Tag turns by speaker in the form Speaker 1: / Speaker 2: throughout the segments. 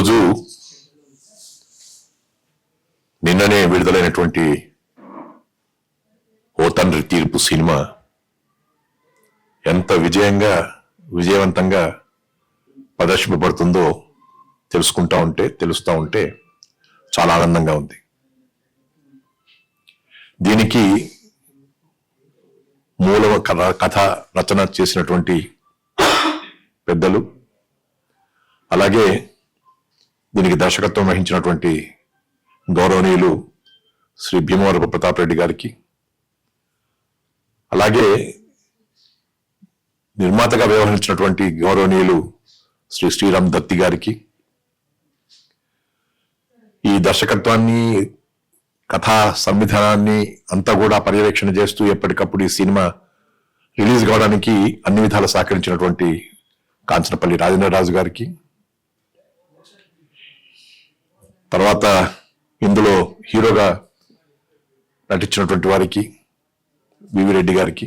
Speaker 1: ఈరోజు నిన్ననే విడుదలైనటువంటి ఓ తండ్రి తీర్పు సినిమా ఎంత విజయవంతంగా ప్రదర్శింపబడుతుందో తెలుస్తూ ఉంటే చాలా ఆనందంగా ఉంది. దీనికి మూల కథ రచన చేసినటువంటి పెద్దలు, అలాగే దీనికి దర్శకత్వం వహించినటువంటి గౌరవనీయులు శ్రీ భీమవరపు ప్రతాప్ రెడ్డి గారికి, అలాగే నిర్మాతగా వ్యవహరించినటువంటి గౌరవనీయులు శ్రీ శ్రీరామ్ దత్తి గారికి, ఈ దర్శకత్వాన్ని కథా సంవిధానాన్ని అంతా కూడా పర్యవేక్షణ చేస్తూ ఎప్పటికప్పుడు ఈ సినిమా రిలీజ్ కావడానికి అన్ని విధాలు సహకరించినటువంటి కాంచనపల్లి రాజేంద్రరాజు గారికి, తర్వాత ఇందులో హీరోగా నటించినటువంటి వారికి వివి రెడ్డి గారికి,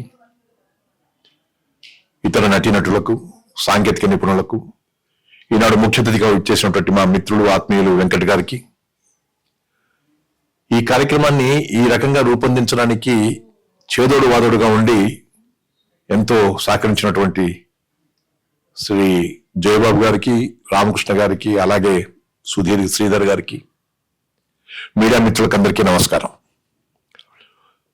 Speaker 1: ఇతర నటీనటులకు, సాంకేతిక నిపుణులకు, ఈనాడు ముఖ్య అతిథిగా ఇచ్చేసినటువంటి మా మిత్రులు ఆత్మీయులు వెంకట్ గారికి, ఈ కార్యక్రమాన్ని ఈ రకంగా రూపొందించడానికి చేదోడు వాదోడుగా ఉండి ఎంతో సహకరించినటువంటి శ్రీ జయబాబు గారికి, రామకృష్ణ గారికి, అలాగే శ్రీధర్ గారికి, మీడియా మిత్రులకు అందరికీ నమస్కారం.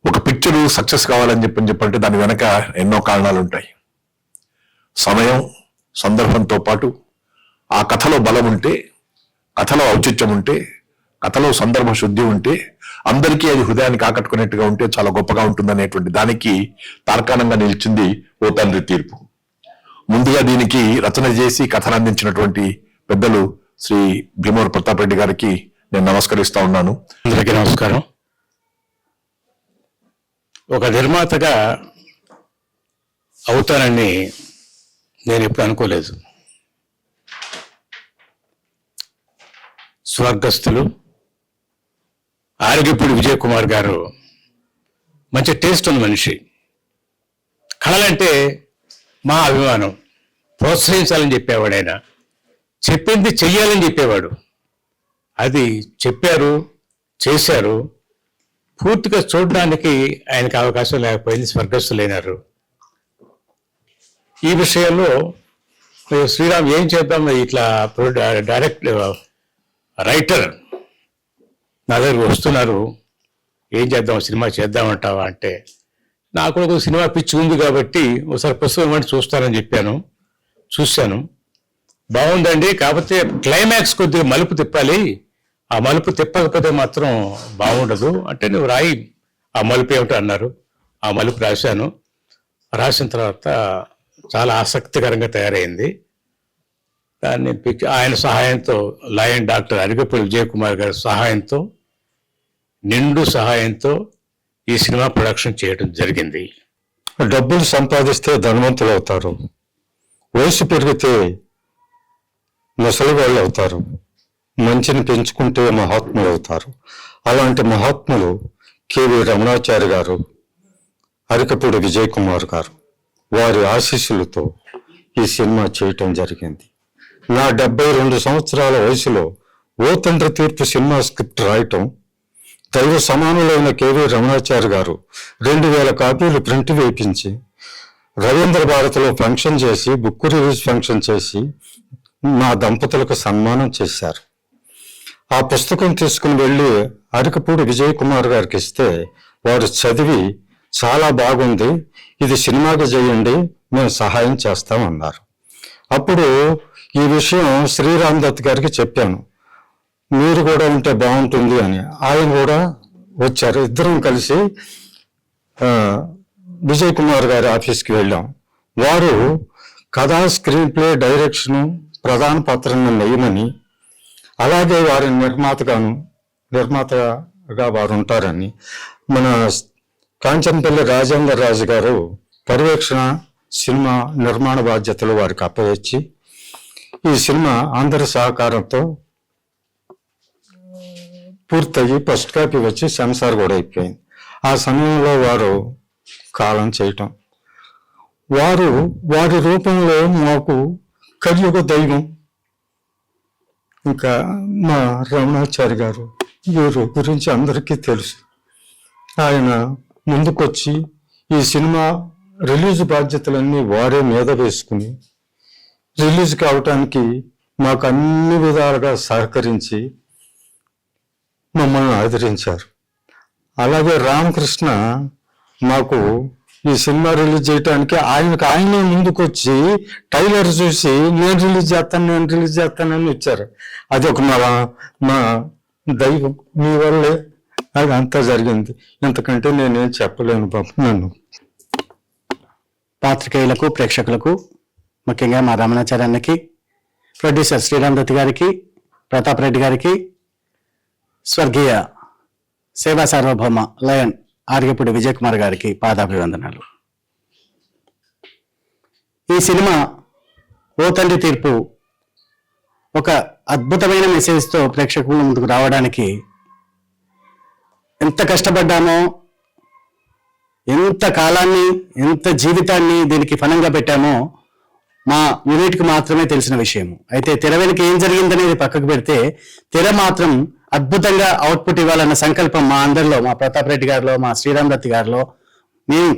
Speaker 1: ఒక పిక్చర్ సక్సెస్ కావాలని చెప్పంటే దాని వెనక ఎన్నో కారణాలు ఉంటాయి. సమయం, సందర్భంతో పాటు ఆ కథలో బలం ఉంటే, కథలో ఔచిత్యం ఉంటే, కథలో సందర్భ శుద్ధి ఉంటే, అందరికీ అది హృదయానికి ఆకట్టుకునేట్టుగా ఉంటే చాలా గొప్పగా ఉంటుందనేటువంటి దానికి తార్కాణంగా నిలిచింది ఓ తండ్రి తీర్పు. ముందుగా దీనికి రచన చేసి కథను అందించినటువంటి పెద్దలు శ్రీ భీమవరపు ప్రతాప్ రెడ్డి గారికి నేను నమస్కరిస్తా ఉన్నాను.
Speaker 2: అందరికీ నమస్కారం. ఒక నిర్మాతగా అవుతానని నేను ఎప్పుడు అనుకోలేదు. స్వర్గస్థులు ఆరిగిపూడి విజయ్ కుమార్ గారు మంచి టేస్ట్ ఉన్న మనిషి. కళలంటే మా అభిమానం, ప్రోత్సహించాలని చెప్పేవాడు. ఆయన చెప్పింది చెయ్యాలని చెప్పేవాడు. అది చెప్పారు, చేశారు. పూర్తిగా చూడడానికి ఆయనకు అవకాశం లేకపోయింది, స్వర్గస్థులైనారు. ఈ విషయంలో శ్రీరామ్ ఏం చేద్దాం, ఇట్లా రైటర్ నా దగ్గర వస్తున్నారు, ఏం చేద్దాం, సినిమా చేద్దామంటావా అంటే, నాకు ఒక సినిమా పిచ్చి ఉంది కాబట్టి ఒకసారి పుస్తకం అంటే చూస్తానని చెప్పాను. చూశాను, బాగుందండి, కాకపోతే క్లైమాక్స్ కొద్దిగా మలుపు తిప్పాలి, ఆ మలుపు తిప్పకపోతే మాత్రం బాగుండదు అంటే నువ్వు రాయి, ఆ మలుపు ఏమిటో అన్నారు. ఆ మలుపు రాశాను. రాసిన తర్వాత చాలా ఆసక్తికరంగా తయారైంది. దాన్ని ఆయన సహాయంతో, లయన్ డాక్టర్ అరిగపల్లి విజయ్ కుమార్ గారి సహాయంతో, నిండు సహాయంతో ఈ సినిమా ప్రొడక్షన్ చేయడం జరిగింది.
Speaker 3: డబ్బులు సంపాదిస్తే ధనవంతులు అవుతారు, వయసు పెరిగితే ముసలి వాళ్ళు అవుతారు, మంచిని పెంచుకుంటే మహాత్ములు అవుతారు. అలాంటి మహాత్ములు కేవీ రమణాచారి గారు, అరికపూడి విజయ్ కుమార్ గారు, వారి ఆశీస్సులతో ఈ సినిమా చేయటం జరిగింది. నా 72 సంవత్సరాల వయసులో ఓ తండ్రి తీర్పు సినిమా స్క్రిప్ట్ రాయటం, దైవ సమానులైన కేవీ రమణాచారి గారు 2000 కాపీలు ప్రింట్ వేయించి రవీంద్ర భారతిలో ఫంక్షన్ చేసి, బుక్ రిలీజ్ ఫంక్షన్ చేసి మా దంపతులకు సన్మానం చేశారు. ఆ పుస్తకం తీసుకుని వెళ్ళి అరికపూడి విజయ్ కుమార్ గారికి ఇస్తే వారు చదివి చాలా బాగుంది, ఇది సినిమాగా చేయండి, మేము సహాయం చేస్తామన్నారు. అప్పుడు ఈ విషయం శ్రీరామ్ దత్ గారికి చెప్పాను, మీరు కూడా ఉంటే బాగుంటుంది అని. ఆయన కూడా వచ్చారు. ఇద్దరం కలిసి విజయ్ కుమార్ గారి ఆఫీస్కి వెళ్ళాం. వారు కథా, స్క్రీన్ ప్లే, డైరెక్షను, ప్రధాన పాత్రను నెయ్యమని, అలాగే వారి నిర్మాతగా వారు ఉంటారని, మన కాంచనపల్లి రాజేంద్ర రాజు గారు పర్యవేక్షణ, సినిమా నిర్మాణ బాధ్యతలు వారికి అప్పగించి ఈ సినిమా అందరి సహకారంతో పూర్తయ్యి ఫస్ట్ కాపీ వచ్చి సెన్సార్ కూడా అయిపోయింది. ఆ సమయంలో వారు కాలం చేయటం, వారి రూపంలో మాకు కలియుగ దైవం ఇంకా మా రమణాచారి గారు వీరు గురించి అందరికీ తెలుసు. ఆయన ముందుకొచ్చి ఈ సినిమా రిలీజ్ బాధ్యతలన్నీ వారే మీద వేసుకుని రిలీజ్ కావటానికి మాకు అన్ని విధాలుగా సహకరించి మమ్మల్ని ఆదరించారు. అలాగే రామకృష్ణ మాకు ఈ సినిమా రిలీజ్ చేయడానికి ఆయనే ముందుకొచ్చి ట్రైలర్ చూసి నేను రిలీజ్ చేస్తానని ఇచ్చారు. అది ఒక మా దైవం, మీ వల్లే అది అంతా జరిగింది. ఇంతకంటే నేనేం చెప్పలేను బాబు. నన్ను
Speaker 4: పాత్రికేయులకు, ప్రేక్షకులకు, ముఖ్యంగా మా రమణాచార్యానికి, ప్రొడ్యూసర్ శ్రీరామ్ దత్ గారికి, ప్రతాప్ రెడ్డి గారికి, స్వర్గీయ సేవా సార్వభౌమ లయన్ ఆర్గపూడి విజయ్ కుమార్ గారికి పాదాభివందనాలు. ఈ సినిమా ఓ తండ్రి తీర్పు ఒక అద్భుతమైన మెసేజ్తో ప్రేక్షకుల ముందుకు రావడానికి ఎంత కష్టపడ్డామో, ఎంత కాలాన్ని, ఎంత జీవితాన్ని దీనికి ఫలంగా పెట్టామో మా యూనిట్కి మాత్రమే తెలిసిన విషయము. అయితే తెర వెనుక ఏం జరిగిందనేది పక్కకు పెడితే తెర మాత్రం అద్భుతంగా అవుట్పుట్ ఇవ్వాలన్న సంకల్పం మా అందరిలో, మా ప్రతాప్ రెడ్డి గారిలో, మా శ్రీరామ్ దత్ గారిలో మేము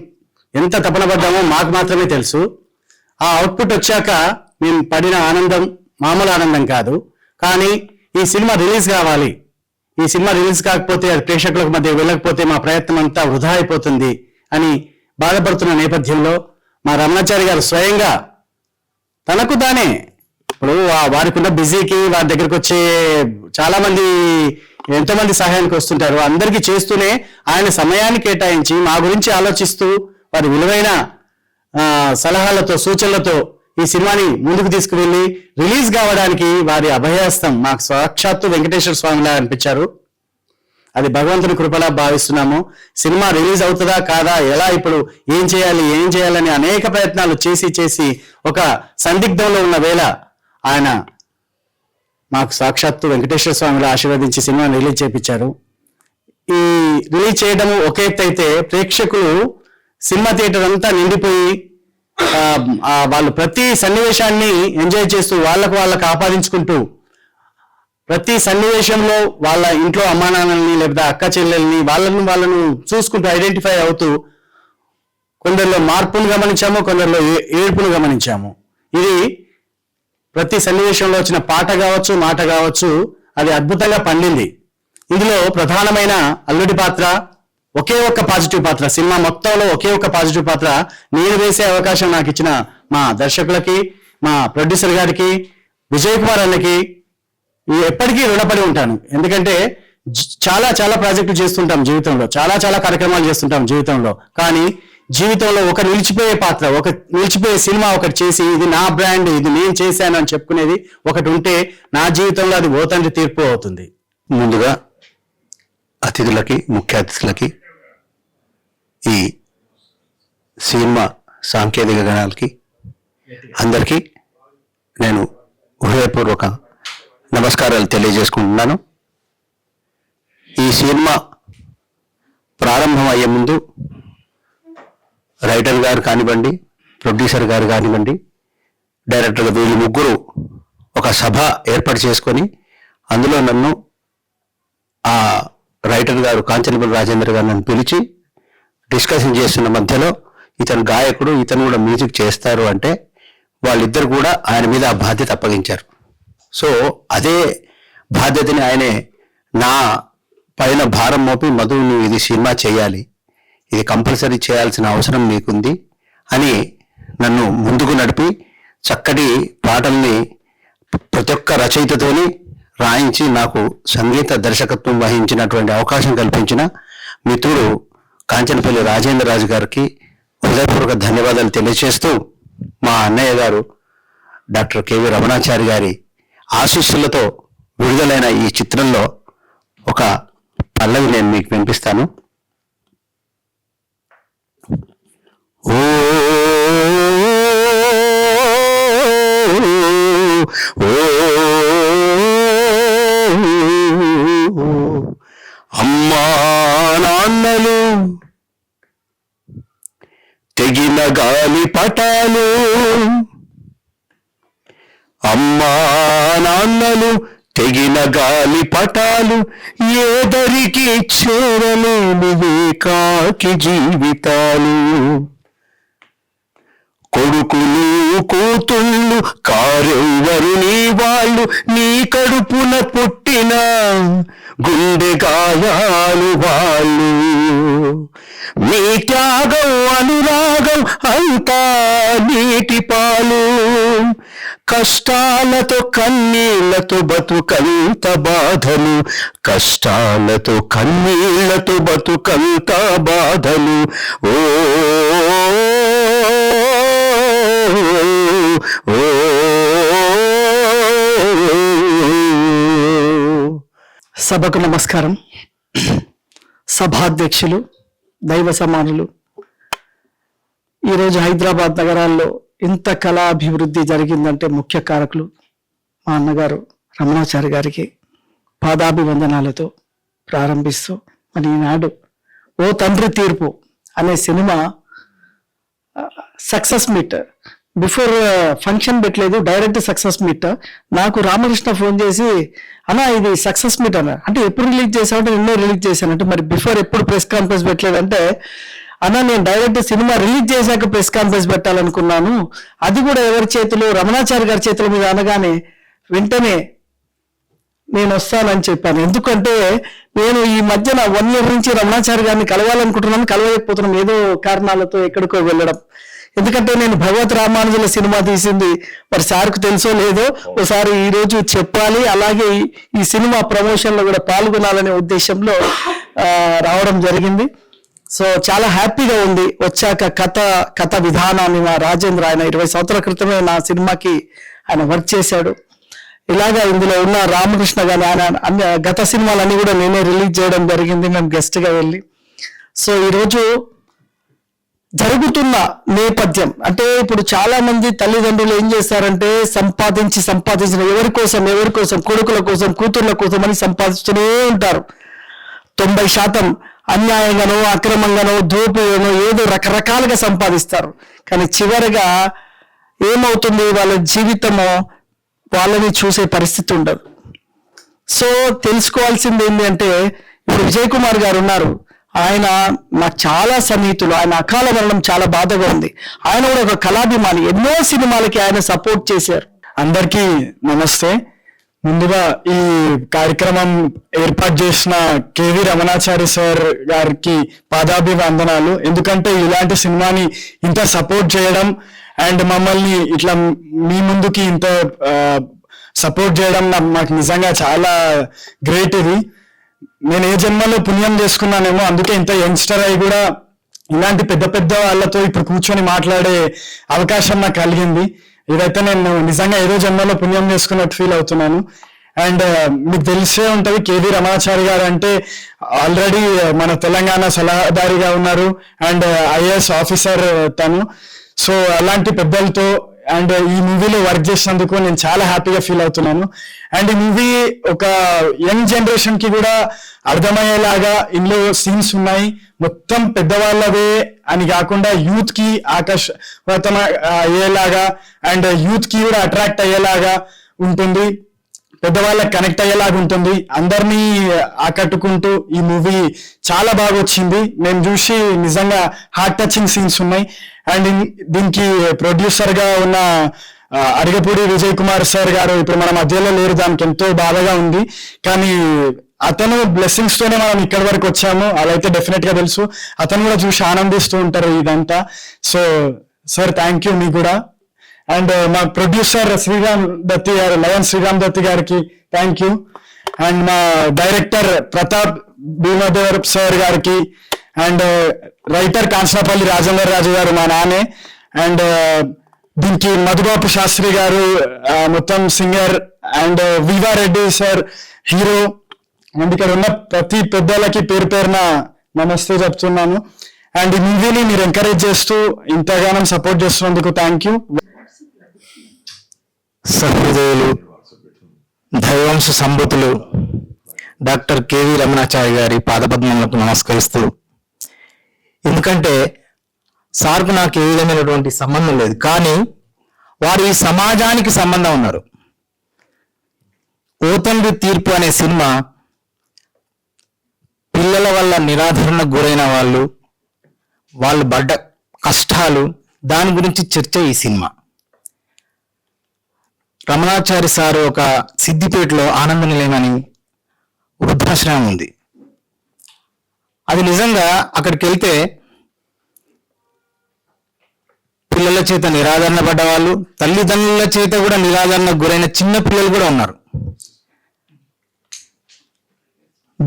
Speaker 4: ఎంత తపన పడ్డామో మాకు మాత్రమే తెలుసు. ఆ అవుట్పుట్ వచ్చాక మేము పడిన ఆనందం మామూలు ఆనందం కాదు. కానీ ఈ సినిమా రిలీజ్ కావాలి, ఈ సినిమా రిలీజ్ కాకపోతే అది ప్రేక్షకులకు మధ్య వెళ్ళకపోతే మా ప్రయత్నం అంతా వృధా అయిపోతుంది అని బాధపడుతున్న నేపథ్యంలో మా రమణాచారి గారు స్వయంగా తనకు తానే, ఇప్పుడు వారికి ఉన్న బిజీకి వారి దగ్గరకు వచ్చే చాలా మంది, ఎంతో మంది సహాయానికి వస్తుంటారు, అందరికీ చేస్తూనే ఆయన సమయాన్ని కేటాయించి మా గురించి ఆలోచిస్తూ వారి విలువైన సలహాలతో, సూచనలతో ఈ సినిమాని ముందుకు తీసుకువెళ్ళి రిలీజ్ కావడానికి వారి అభయహస్తం మాకు సాక్షాత్తు వెంకటేశ్వర స్వామిలా అనిపించారు. అది భగవంతుని కృపలా భావిస్తున్నాము. సినిమా రిలీజ్ అవుతుందా కాదా, ఎలా, ఇప్పుడు ఏం చేయాలని అనేక ప్రయత్నాలు చేసి ఒక సందిగ్ధంలో ఉన్న వేళ ఆయన మాకు సాక్షాత్తు వెంకటేశ్వర స్వామిలో ఆశీర్వదించి సినిమాని రిలీజ్ చేయించారు. ఈ రిలీజ్ చేయడము ఒక ఎత్తు అయితే, ప్రేక్షకులు సినిమా థియేటర్ అంతా నిండిపోయి వాళ్ళు ప్రతి సన్నివేశాన్ని ఎంజాయ్ చేస్తూ వాళ్ళకు ఆపాదించుకుంటూ ప్రతి సన్నివేశంలో వాళ్ళ ఇంట్లో అమ్మానాన్నల్ని లేదా అక్క చెల్లెల్ని వాళ్ళను చూసుకుంటూ ఐడెంటిఫై అవుతూ కొందరిలో మార్పును గమనించాము, కొందరిలో ఏడుపును గమనించాము. ఇది ప్రతి సన్నివేశంలో వచ్చిన పాట కావచ్చు, మాట కావచ్చు, అది అద్భుతంగా పండింది. ఇందులో ప్రధానమైన అల్లుడి పాత్ర ఒకే ఒక్క పాజిటివ్ పాత్ర, సినిమా మొత్తంలో ఒకే ఒక్క పాజిటివ్ పాత్ర నేను వేసే అవకాశం నాకు ఇచ్చిన మా దర్శకులకి, మా ప్రొడ్యూసర్ గారికి, విజయ్ కుమార్ అన్నకి ఎప్పటికీ రుణపడి ఉంటాను. ఎందుకంటే చాలా ప్రాజెక్టులు చేస్తుంటాం జీవితంలో, చాలా కార్యక్రమాలు చేస్తుంటాం జీవితంలో. కానీ జీవితంలో ఒక నిలిచిపోయే పాత్ర, ఒక నిలిచిపోయే సినిమా ఒకటి చేసి ఇది నా బ్రాండ్, ఇది నేను చేశాను అని చెప్పుకునేది ఒకటి ఉంటే నా జీవితంలో అది ఓ తండ్రి తీర్పు అవుతుంది.
Speaker 5: ముందుగా అతిథులకి, ముఖ్య అతిథులకి, ఈ సినిమా సాంకేతిక గణాలకి అందరికీ నేను హృదయపూర్వక నమస్కారాలు తెలియజేసుకుంటున్నాను. ఈ సినిమా ప్రారంభం అయ్యే ముందు రైటర్ గారు కానివ్వండి, ప్రొడ్యూసర్ గారు కానివ్వండి, డైరెక్టర్ వీళ్ళు ముగ్గురు ఒక సభ ఏర్పాటు చేసుకొని అందులో నన్ను ఆ రైటర్ గారు కాంచనపల్లి రాజేంద్ర గారు నన్ను పిలిచి డిస్కషన్ చేస్తున్న మధ్యలో ఇతను గాయకుడు, ఇతను కూడా మ్యూజిక్ చేస్తారు అంటే వాళ్ళిద్దరు కూడా ఆయన మీద ఆ బాధ్యత అప్పగించారు. సో అదే బాధ్యతని ఆయనే నా పైన భారం మోపి, మధు నువ్వు ఇది సినిమా చేయాలి, ఇది కంపల్సరీ చేయాల్సిన అవసరం నీకుంది అని నన్ను ముందుకు నడిపి చక్కటి పాటల్ని ప్రతి ఒక్క రచయితతోని రాయించి నాకు సంగీత దర్శకత్వం వహించినటువంటి అవకాశం కల్పించిన మిత్రుడు కాంచనపల్లి రాజేంద్ర రాజు గారికి హృదయపూర్వక ధన్యవాదాలు తెలియజేస్తూ, మా అన్నయ్య గారు డాక్టర్ కెవి రమణాచారి గారి ఆశీస్సులతో విడుదలైన ఈ చిత్రంలో ఒక పల్లవి నేను మీకు వినిపిస్తాను. ఓ అమ్మా నాన్నలు తెగిన గాలి పటాలు, అమ్మా నాన్నలు తెగిన గాలి పటాలు ఏదరికి చేరలేని ఏకాకి జీవితాలు. కొడుకులు కూతుళ్ళు కారెవ్వరు నీ వాళ్ళు, నీ కడుపున పుట్టిన గుండె గాయాలు వాళ్ళు. నీ త్యాగం అనురాగం అంతా నీటి పాలు. కష్టాలతో కన్నీళ్లతో బతుకంత బాధలు, కష్టాలతో కన్నీళ్లతో బతుకంత బాధలు. ఓ
Speaker 6: సభకు నమస్కారం. సభాధ్యక్షులు, దైవ సమానులు, ఈరోజు హైదరాబాద్ నగరాల్లో ఇంత కళాభివృద్ధి జరిగిందంటే ముఖ్య కారకులు మా అన్నగారు రమణాచారి గారికి పాదాభివందనాలతో ప్రారంభిస్తూ, మరి ఈనాడు ఓ తండ్రి తీర్పు అనే cinema success meet, before function పెట్టలేదు, డైరెక్ట్ సక్సెస్ మీట్. నాకు రామకృష్ణ ఫోన్ చేసి, అన్నా ఇది సక్సెస్ మీట్ అన్న. అంటే ఎప్పుడు రిలీజ్ చేశానంటే నిన్నే రిలీజ్ చేశానంటే, మరి బిఫోర్ ఎప్పుడు ప్రెస్ కాన్ఫరెన్స్ పెట్టలేదంటే, అన్నా నేను డైరెక్ట్ సినిమా రిలీజ్ చేశాక ప్రెస్ కాన్ఫరెన్స్ పెట్టాలనుకున్నాను, అది కూడా ఎవరి చేతిలో, రమణాచారి గారి చేతుల మీద అనగానే వెంటనే నేను వస్తానని చెప్పాను. ఎందుకంటే నేను ఈ మధ్యన 1 year నుంచి రమణాచారి గారిని కలవాలనుకుంటున్నాను, కలవలేకపోతున్నాం, ఏదో కారణాలతో ఎక్కడికో వెళ్ళడం. ఎందుకంటే నేను భగవత్ రామానుజుల సినిమా తీసింది మరి సార్కు తెలుసో లేదో, ఒకసారి ఈ రోజు చెప్పాలి, అలాగే ఈ సినిమా ప్రమోషన్ లో కూడా పాల్గొనాలనే ఉద్దేశంలో రావడం జరిగింది. సో చాలా హ్యాపీగా ఉంది. వచ్చాక కథ విధానాన్ని మా రాజేంద్ర, ఆయన 20 సంవత్సరాల క్రితమే నా సినిమాకి ఆయన వర్క్ చేశాడు. ఇలాగా ఇందులో ఉన్న రామకృష్ణ గాని ఆయన గత సినిమాలన్నీ కూడా నేనే రిలీజ్ చేయడం జరిగింది, మేము గెస్ట్ గా వెళ్ళి. సో ఈరోజు జరుగుతున్న నేపథ్యం అంటే, ఇప్పుడు చాలా మంది తల్లిదండ్రులు ఏం చేస్తారంటే సంపాదించిన ఎవరి కోసం కొడుకుల కోసం కూతుర్ల కోసం అని సంపాదిస్తూనే ఉంటారు. 90% అన్యాయంగానో అక్రమంగానో దోపిడీనో ఏదో రకరకాలుగా సంపాదిస్తారు. కానీ చివరిగా ఏమవుతుంది, వాళ్ళ జీవితము వాళ్ళని చూసే పరిస్థితి ఉండదు. సో తెలుసుకోవాల్సింది ఏంటి అంటే, ఇప్పుడు విజయ్ కుమార్ గారు ఉన్నారు, ఆయన నాకు చాలా సన్నిహితులు. ఆయన అకాల మరణం చాలా బాధగా ఉంది. ఆయన కూడా ఒక కళాభిమాని, ఎన్నో సినిమాలకి ఆయన సపోర్ట్ చేశారు.
Speaker 4: అందరికీ నమస్తే. ముందుగా ఈ కార్యక్రమం ఏర్పాటు చేసిన కేవి రమణాచారి సార్ గారికి పాదాభివందనాలు. ఎందుకంటే ఇలాంటి సినిమాని ఇంత సపోర్ట్ చేయడం అండ్ మమ్మల్ని ఇట్లా మీ ముందుకి ఇంత సపోర్ట్ చేయడం నాకు నిజంగా చాలా గ్రేట్. ఇది నేను ఏ జన్మలో పుణ్యం చేసుకున్నానేమో, అందుకే ఇంత యంగ్స్టర్ అయి కూడా ఇలాంటి పెద్ద వాళ్ళతో ఇప్పుడు కూర్చొని మాట్లాడే అవకాశం నాకు కలిగింది. ఇదైతే నేను నిజంగా ఏదో జన్మలో పుణ్యం చేసుకున్నట్టు ఫీల్ అవుతున్నాను. అండ్ మీకు తెలిసే ఉంటది, కేవీ రమణాచారి గారు అంటే ఆల్రెడీ మన తెలంగాణ సలహాదారిగా ఉన్నారు అండ్ IAS ఆఫీసర్ తను. సో అలాంటి పెద్దలతో అండ్ ఈ మూవీలో వర్క్ చేసినందుకు నేను చాలా హ్యాపీగా ఫీల్ అవుతున్నాను. అండ్ ఈ మూవీ ఒక యంగ్ జనరేషన్ కి కూడా అర్థమయ్యేలాగా ఇందులో సీన్స్ ఉన్నాయి. మొత్తం పెద్దవాళ్ళవే అని కాకుండా యూత్ కి ఆకర్షణ అయ్యేలాగా అండ్ యూత్ కి కూడా అట్రాక్ట్ అయ్యేలాగా ఉంటుంది, పెద్దవాళ్ళకి కనెక్ట్ అయ్యేలాగా ఉంటుంది. అందరినీ ఆకట్టుకుంటూ ఈ మూవీ చాలా బాగా వచ్చింది. నేను చూసి నిజంగా హార్ట్ టచింగ్ సీన్స్ ఉన్నాయి. అండ్ దీనికి ప్రొడ్యూసర్ గా ఉన్న అరిగపూడి విజయ్ కుమార్ సార్ గారు ఇప్పుడు మన మధ్యలో లేరు, దానికి ఎంతో బాధగా ఉంది. కానీ అతను బ్లెస్సింగ్స్ తోనే మనం ఇక్కడి వరకు వచ్చాము, అలా అయితే డెఫినెట్ గా తెలుసు. అతను కూడా చూసి ఆనందిస్తూ ఉంటారు ఇదంతా. సో సార్ థ్యాంక్ యూ మీకు కూడా. అండ్ మా ప్రొడ్యూసర్ శ్రీరామ్ దత్తి గారు, లయన్ శ్రీరామ్ దత్తి గారికి థ్యాంక్ యూ. అండ్ మా డైరెక్టర్ ప్రతాప్ భీమదేవర్ సార్ గారికి అండ్ రైటర్ కాంచనపల్లి రాజేందర్ రాజు గారు మా నాన్నే. అండ్ దీనికి మధుబాబు శాస్త్రి గారు మొత్తం singer and Viva Reddy sir hero. And ఇక్కడ ఉన్న ప్రతి పెద్దలకి పేరు పేరున నమస్తే చెప్తున్నాను. అండ్ ఈ మూవీని మీరు ఎంకరేజ్ చేస్తూ ఇంతగానం సపోర్ట్ చేస్తున్నందుకు థ్యాంక్ యూ.
Speaker 5: సహృదయులు, దైవాంశ సంభూతులు డాక్టర్ కేవీ రమణాచారి గారి పాదపద్మములకు నమస్కరిస్తూ, ఎందుకంటే సార్కు నాకు ఏ విధమైనటువంటి సంబంధం లేదు, కానీ వారు ఈ సమాజానికి సంబంధం ఉన్నారు.
Speaker 7: ఓ తండ్రి తీర్పు అనే సినిమా పిల్లల వల్ల నిరాధరణకు గురైన వాళ్ళు పడ్డ కష్టాలు, దాని గురించి చర్చ ఈ సినిమా. రమణాచారి సార్ ఒక సిద్దిపేటలో ఆనంద నిలయం అని వృద్ధాశ్రమం ఉంది. అది నిజంగా అక్కడికి వెళ్తే పిల్లల చేత నిరాదరణ పడ్డ వాళ్ళు, తల్లిదండ్రుల చేత కూడా నిరాదరణకు గురైన చిన్న పిల్లలు కూడా ఉన్నారు.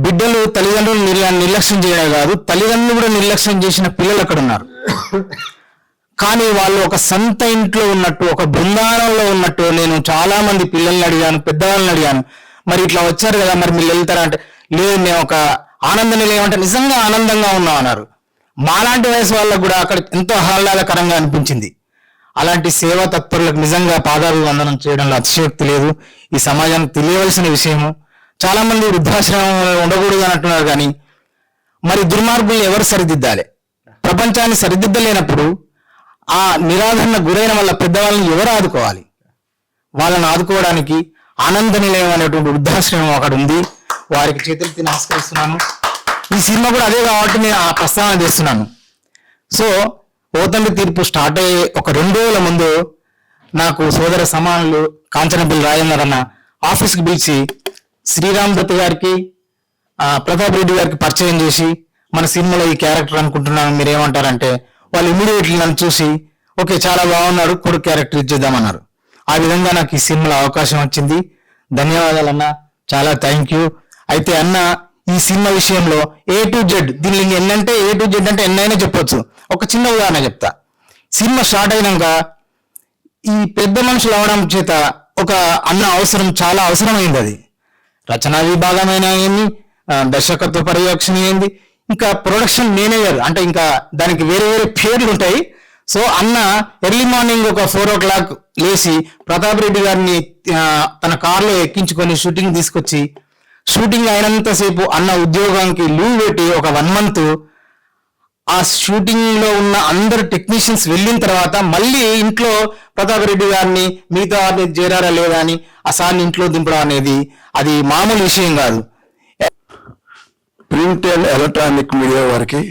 Speaker 7: బిడ్డలు తల్లిదండ్రులు నిర్లక్ష్యం చేయడం కాదు, తల్లిదండ్రులు కూడా నిర్లక్ష్యం చేసిన పిల్లలు అక్కడ ఉన్నారు. కానీ వాళ్ళు ఒక సొంత ఇంట్లో ఉన్నట్టు, ఒక బృందావనంలో ఉన్నట్టు. నేను చాలా మంది పిల్లల్ని అడిగాను, పెద్దవాళ్ళని అడిగాను, మరి ఇట్లా వచ్చారు కదా, మరి మీరు వెళ్తారా అంటే, లేదు మేము ఒక ఆనంద నిలయం అంటే నిజంగా ఆనందంగా ఉన్నాం అన్నారు. మాలాంటి వయసు వాళ్ళకు కూడా అక్కడ ఎంతో ఆహ్లాదకరంగా అనిపించింది. అలాంటి సేవా తత్పరులకు నిజంగా పాదాభివందనం చేయడంలో అతిశయోక్తి లేదు. ఈ సమాజానికి తెలియవలసిన విషయము. చాలా మంది వృద్ధాశ్రమం ఉండకూడదు అని అంటున్నారు, కానీ మరి దుర్మార్గుల్ని ఎవరు సరిదిద్దాలి? ప్రపంచాన్ని సరిదిద్దలేనప్పుడు ఆ నిరాదరణ గురైన వాళ్ళ పెద్దవాళ్ళని ఎవరు ఆదుకోవాలి? వాళ్ళని ఆదుకోవడానికి ఆనంద నిలయం అనేటువంటి వృద్ధాశ్రమం అక్కడ ఉంది. వారికి చేతులెత్తి నమస్కరిస్తున్నాను. ఈ సినిమా కూడా అదే కాబట్టి నేను ఆ ప్రస్తావన చేస్తున్నాను. సో ఓ తండ్రి తీర్పు స్టార్ట్ అయ్యే ఒక 2 రోజుల ముందు నాకు సోదర సమానులు కాంచనపల్లి రాజేంద్రన్న ఆఫీస్కి పిలిచి శ్రీరామ్ దత్ గారికి, ప్రతాప్ రెడ్డి గారికి పరిచయం చేసి, మన సినిమాలో ఈ క్యారెక్టర్ అనుకుంటున్నాను, మీరు ఏమంటారంటే, వాళ్ళు ఇమీడియట్లీ నన్ను చూసి ఓకే చాలా బాగున్నాడు, కొడుకు క్యారెక్టర్ ఇచ్చేద్దామన్నారు. ఆ విధంగా నాకు ఈ సినిమాలో అవకాశం వచ్చింది. ధన్యవాదాలు అన్న, చాలా థ్యాంక్ యూ. అయితే అన్న, ఈ సినిమా విషయంలో A to Z, దీనిలో ఎన్నంటే A to Z అంటే ఎన్నైనా చెప్పొచ్చు. ఒక చిన్న ఉదాహరణ చెప్తా. సినిమా స్టార్ట్ అయినాక ఈ పెద్ద మనుషులు అవడం చేత ఒక అన్న అవసరం, చాలా అవసరమైంది. అది రచనా విభాగమైన ఏంది, దర్శకత్వ పర్యవేక్షణ ఏంది, ఇంకా ప్రొడక్షన్ మేనేజర్ అంటే ఇంకా దానికి వేరే వేరే పేర్లు ఉంటాయి. సో అన్న ఎర్లీ మార్నింగ్ ఒక 4 o'clock లేచి ప్రతాప్ రెడ్డి గారిని తన కార్లో ఎక్కించుకొని షూటింగ్ తీసుకొచ్చి, షూటింగ్ అయినంతసేపు అన్న ఉద్యోగానికి లీవ్ పెట్టి ఒక 1 month ఆ షూటింగ్ లో ఉన్న అందరు టెక్నీషియన్స్ వెళ్ళిన తర్వాత మళ్ళీ ఇంట్లో ప్రతాప్ రెడ్డి గారిని మిగతా వారిని చేరారా లేదా అని ఆ సార్ని ఇంట్లో దింపడం అనేది అది మామూలు విషయం కాదు.
Speaker 1: ప్రింట్ అండ్ ఎలక్ట్రానిక్ మీడియా వారికి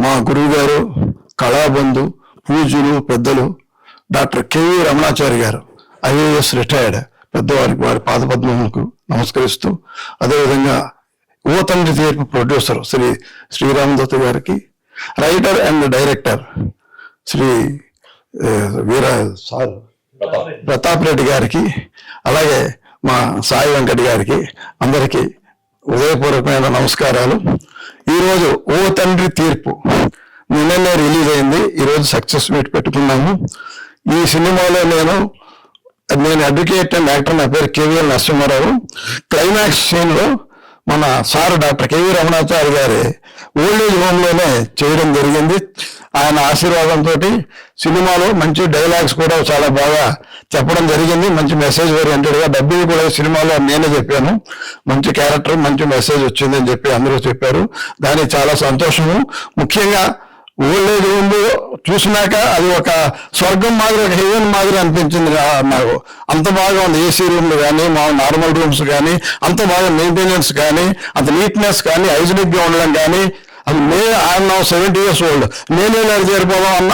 Speaker 1: మా గురువు గారు, కళాబంధు, పూజ్యులు, పెద్దలు డాక్టర్ కెవి రమణాచారి గారు, IAS రిటైర్డ్, పెద్దవారికి వారి పాదపద్మములకు నమస్కరిస్తూ, అదేవిధంగా ఓ తండ్రి తీర్పు ప్రొడ్యూసర్ శ్రీ శ్రీరామ్ దత్ గారికి, writer and director Shri Pratap Reddy గారికి, అలాగే మా సాయి వెంకట్ గారికి, అందరికీ ఉదయపూర్వకమైన నమస్కారాలు. ఈరోజు ఓ తండ్రి తీర్పు నిన్ననే రిలీజ్ అయింది. ఈరోజు సక్సెస్ మీట్ పెట్టుకున్నాము. ఈ సినిమాలో నేను అడ్వకేట్ అండ్ యాక్టర్, నా పేరు KVL నరసింహారావు. క్లైమాక్స్ సీన్ లో మన సార్ డాక్టర్ కెవి రమణాచారి గారి ఓల్డేజ్ హోమ్ లోనే చేయడం జరిగింది. ఆయన ఆశీర్వాదంతో సినిమాలో మంచి డైలాగ్స్ కూడా చాలా బాగా చెప్పడం జరిగింది. మంచి మెసేజ్ ఓరియంటెడ్ గా డబ్బింగ్ కూడా సినిమాలో నేనే చెప్పాను. మంచి క్యారెక్టర్, మంచి మెసేజ్ వచ్చింది అని చెప్పి అందరూ చెప్పారు. దానికి చాలా సంతోషము. ముఖ్యంగా ఓల్డేజ్ హోమ్ చూసినాక అది ఒక స్వర్గం మాదిరి, ఒక హెవెన్ మాదిరి అనిపించింది నాకు. అంత బాగా ఉంది. AC రూమ్లు కానీ, మా నార్మల్ రూమ్స్ కానీ, అంత బాగా మెయింటెనెన్స్ కానీ, అంత నీట్నెస్ కానీ, హైజీనిక్ గా ఉండడం కానీ, అది ఐఎమ్ నౌ 70 years old, నేనే చేరిపోదాం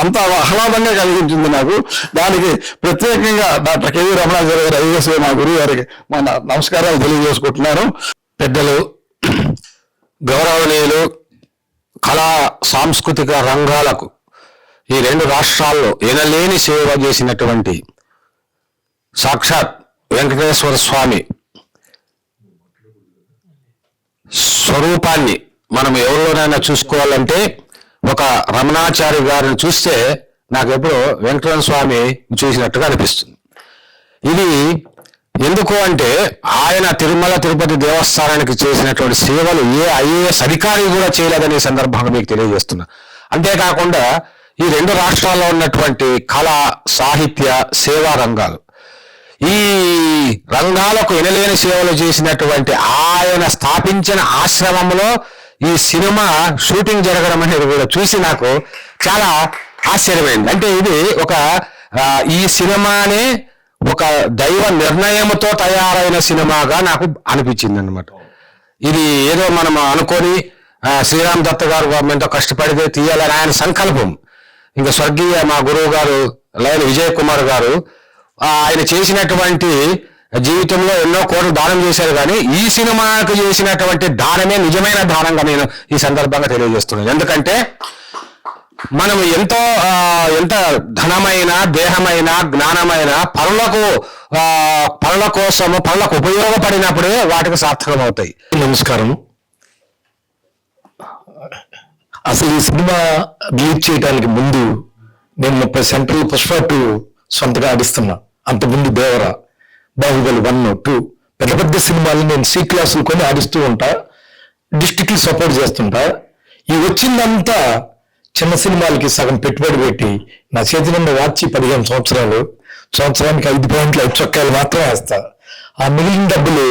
Speaker 1: అంత ఆహ్లాదంగా కలిగించింది నాకు. దానికి ప్రత్యేకంగా డాక్టర్ కెవి రమణాచారి గారు, IAS మా గురువు గారికి మా నమస్కారాలు తెలియజేసుకుంటున్నాను.
Speaker 5: పెద్దలు, గౌరవనీయులు, కళా సాంస్కృతిక రంగాలకు ఈ 2 రాష్ట్రాల్లో ఎనలేని సేవ చేసినటువంటి సాక్షాత్ వెంకటేశ్వర స్వామి స్వరూపాన్ని మనం ఎవరిలోనైనా చూసుకోవాలంటే ఒక రమణాచారి గారిని చూస్తే నాకు ఎప్పుడో వెంకటేశ్వర స్వామి చూసినట్టుగా అనిపిస్తుంది. ఇది ఎందుకు అంటే ఆయన తిరుమల తిరుపతి దేవస్థానానికి చేసినటువంటి సేవలు ఏ IAS అధికారి కూడా చేయలేదనే సందర్భంగా మీకు తెలియజేస్తున్నా. అంతేకాకుండా ఈ 2 రాష్ట్రాల్లో ఉన్నటువంటి కళ, సాహిత్య, సేవా రంగాలు, ఈ రంగాలకు ఎనలేని సేవలు చేసినటువంటి ఆయన స్థాపించిన ఆశ్రమంలో ఈ సినిమా షూటింగ్ జరగడం అనేది కూడా చూసి నాకు చాలా ఆశ్చర్యమైంది. అంటే ఇది ఈ సినిమానే ఒక దైవ నిర్ణయంతో తయారైన సినిమాగా నాకు అనిపించింది అనమాట. ఇది ఏదో మనం అనుకొని శ్రీరామ్ దత్త గారు ఎంతో కష్టపడితే తీయాలని ఆయన సంకల్పం. ఇంకా స్వర్గీయ మా గురువు గారు లైన్ విజయ్ కుమార్ గారు ఆయన చేసినటువంటి జీవితంలో ఎన్నో కోట్లు దానం చేశారు, కానీ ఈ సినిమాకు చేసినటువంటి దానమే నిజమైన దానంగా నేను ఈ సందర్భంగా తెలియజేస్తున్నాను. ఎందుకంటే మనం ఎంత ధనమైన, దేహమైన, జ్ఞానమైన పనుల కోసము పనులకు ఉపయోగపడినప్పుడే వాటికి సార్థకం అవుతాయి.
Speaker 8: నమస్కారం. అసలు ఈ సినిమా రిలీజ్ చేయడానికి ముందు నేను 30 సెంటర్లు పుష్ప 2 సొంతగా ఆడిస్తున్నా. అంతకుముందు దేవర, బాహుబలి 1, 2 పెద్ద పెద్ద సినిమాలు నేను C క్లాసులు కొని ఆడిస్తూ ఉంటా, డిస్ట్రిక్ట్ సపోర్ట్ చేస్తుంటా. ఈ వచ్చిందంతా చిన్న సినిమాలకి సగం పెట్టుబడి పెట్టి నా చేతి నుండి వాచి 15 సంవత్సరాలు, సంవత్సరానికి 5 పాయింట్లు 5 చొక్కాయలు మాత్రం వేస్తా. ఆ మిగిలిన డబ్బులు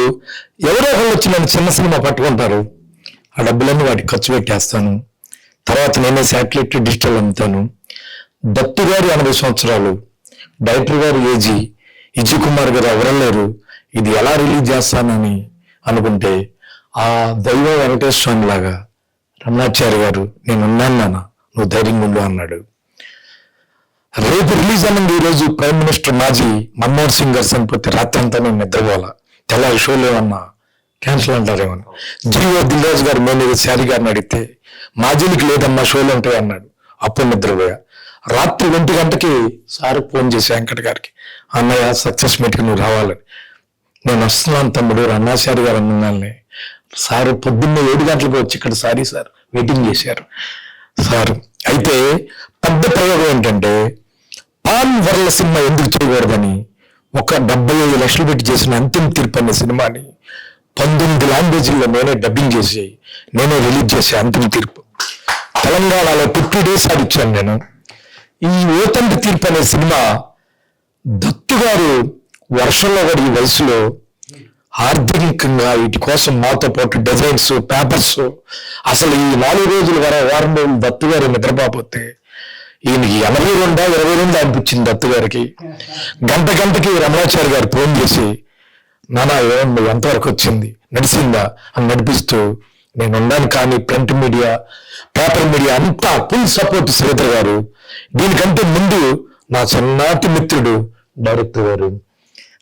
Speaker 8: ఎవరో ఒకళ్ళు వచ్చి నన్ను చిన్న సినిమా పట్టుకుంటారు, ఆ డబ్బులన్నీ వాటికి ఖర్చు పెట్టేస్తాను. తర్వాత నేనే శాటిలైట్ డిజిటల్ అమ్ముతాను. దత్తు గారు 80 సంవత్సరాలు, డైరెక్టర్ గారు ఏజీ, విజయ్ కుమార్ గారు ఎవరలేరు, ఇది ఎలా రిలీజ్ చేస్తానని అనుకుంటే ఆ దైవ వెంకటేశ్వర స్వామి లాగా రమణాచార్య గారు నేనున్నాను నాన్న, నువ్వు ధైర్యంగా ఉండు అన్నాడు. రేపు రిలీజ్ అన్నది ఈరోజు ప్రైమ్ మినిస్టర్ మాజీ మన్మోహన్ సింగ్ గారు చనిపోతే రాత్రి అంతా నేను నిద్రపోవాలా, తెల్లారి షోలు ఏమన్నా క్యాన్సిల్ అంటారేమన్నా. జీవో దిల్రాజు గారు మేనేజర్ శారీ గారిని అడిగితే మాజీలకు లేదమ్మా షోలు ఉంటాయి అన్నాడు. అప్పుడు నిద్రపోయా. రాత్రి 1 గంటకి సార్ ఫోన్ చేసి వెంకట గారికి, అన్నయ్య సక్సెస్ మీట్కి నువ్వు రావాలని. నేను వస్తున్నాను తమ్ముడు, రన్నాచారి గారు అన్నాళ్ళని. సార్ పొద్దున్నే 7 గంటలకు వచ్చి ఇక్కడ సారీ సార్ వెయిటింగ్ చేశారు సార్. అయితే పెద్ద ప్రయోగం ఏంటంటే పాన్ వర్ల సినిమా ఎందుకు చేయకూడదని ఒక 75 లక్షలు పెట్టి చేసిన అంతిమ తీర్పు అనే సినిమాని 19 లాంగ్వేజ్ల్లో నేనే డబ్బింగ్ చేసి నేనే రిలీజ్ చేసే అంతిమ తీర్పు తెలంగాణలో 50 days ఆడిచ్చాను నేను. ఈ ఓతంటి తీర్పు అనే సినిమా దత్తు గారు వర్షంలో కూడా ఈ వయసులో ఆర్థికంగా వీటి కోసం మాతో పాటు డిజైన్స్, పేపర్స్, అసలు ఈ 4 రోజులు వారం రోజులు దత్తు గారు నిద్రపోతే ఈయనకి 82 22 అనిపించింది దత్తు గారికి. గంటకి రమణాచారి గారు ఫోన్ చేసి, నానా ఏమన్నా ఎంతవరకు వచ్చింది, నడిచిందా అని నడిపిస్తూ నేను ఉన్నాను. కానీ ప్రింట్ మీడియా, పేపర్ మీడియా అంతా ఫుల్ సపోర్ట్ శ్రీధర్ గారు. దీనికంటే ముందు నా చిన్ననాటి మిత్రుడు డైరెక్టర్ గారు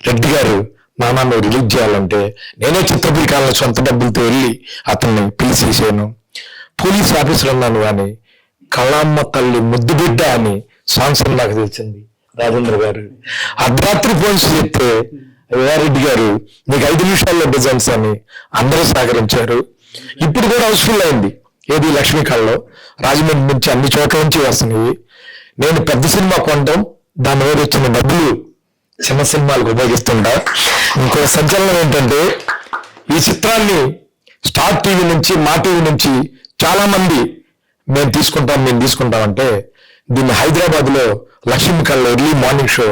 Speaker 8: రెడ్డి గారు, నానా నువ్వు రిలీజ్ చేయాలంటే నేనే చిత్రపురి కాలంలో సొంత డబ్బులతో వెళ్ళి అతన్ని పిలిచేసాను. పోలీస్ ఆఫీసర్ అన్నాను కానీ కళామ్మ తల్లి ముద్దు బిడ్డ అని సాంగ్స్ నాకు తెలిసింది రాజేంద్ర గారు. అర్ధరాత్రి ఫోన్స్ చెప్తే రెడ్డి గారు మీకు 5 నిమిషాల్లో డిజైన్స్ అని అందరూ సహకరించారు. ఇప్పుడు కూడా హౌస్ఫుల్ అయింది. ఏది లక్ష్మీ కళలో రాజమండ్రి నుంచి అన్ని చోట్ల నుంచి వస్తున్నాయి. నేను పెద్ద సినిమా కొనడం, దాని మీద వచ్చిన డబ్బులు చిన్న సినిమాలకు ఉపయోగిస్తుంటా. ఇంకో సంచలనం ఏంటంటే ఈ చిత్రాన్ని స్టార్ టీవీ నుంచి, మా టీవీ నుంచి చాలా మంది మేము తీసుకుంటామంటే దీన్ని హైదరాబాద్ లో లక్ష్మీ కళలో ఎర్లీ మార్నింగ్ షో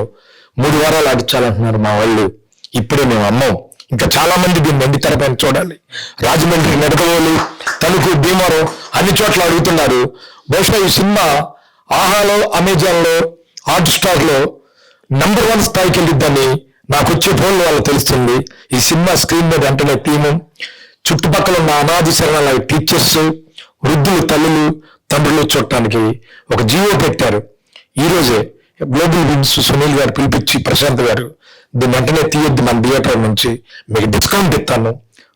Speaker 8: 3 వారాలు ఆడించాలంటున్నారు మా వాళ్ళు. ఇప్పుడే మేము అమ్మం. ఇంకా చాలా మంది దీన్ని ఎండి తెరపైన చూడాలి. రాజమండ్రి, నెడకవోలు, తణుకు, భీమవరం అన్ని చోట్ల అడుగుతున్నారు. బహుశా ఈ సినిమా ఆహాలో, అమెజాన్ లో, హాట్ స్టార్ లో నంబర్ 1 స్థాయికి వెళ్ళిద్దని నాకు వచ్చే ఫోన్లు వాళ్ళు తెలుస్తుంది. ఈ సినిమా స్క్రీన్ మీద వెంటనే టీము, చుట్టుపక్కల ఉన్న అనాథ శరణాలయ టీచర్స్, వృద్ధులు, తల్లులు, తండ్రులు చూడటానికి ఒక జీవో పెట్టారు. ఈ రోజే గ్లోబల్ విన్స్ సునీల్ గారు పిలిపించి, ప్రశాంత్ గారు దీన్ని వెంటనే తీయొద్దు మన థియేటర్ నుంచి, మీకు డిస్కౌంట్ ఇస్తాను,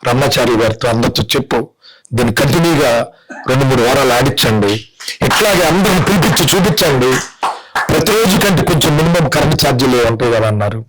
Speaker 8: రమణాచారి గారితో అందరితో చెప్పు, దీన్ని కంటిన్యూగా 2-3 వారాలు ఆడించండి, ఇట్లాగే అందరిని పిలిపించి చూపించండి, ప్రతిరోజు కంటే కొంచెం మినిమం కరెంట్ ఛార్జీలు ఉంటాయి కదా అన్నారు.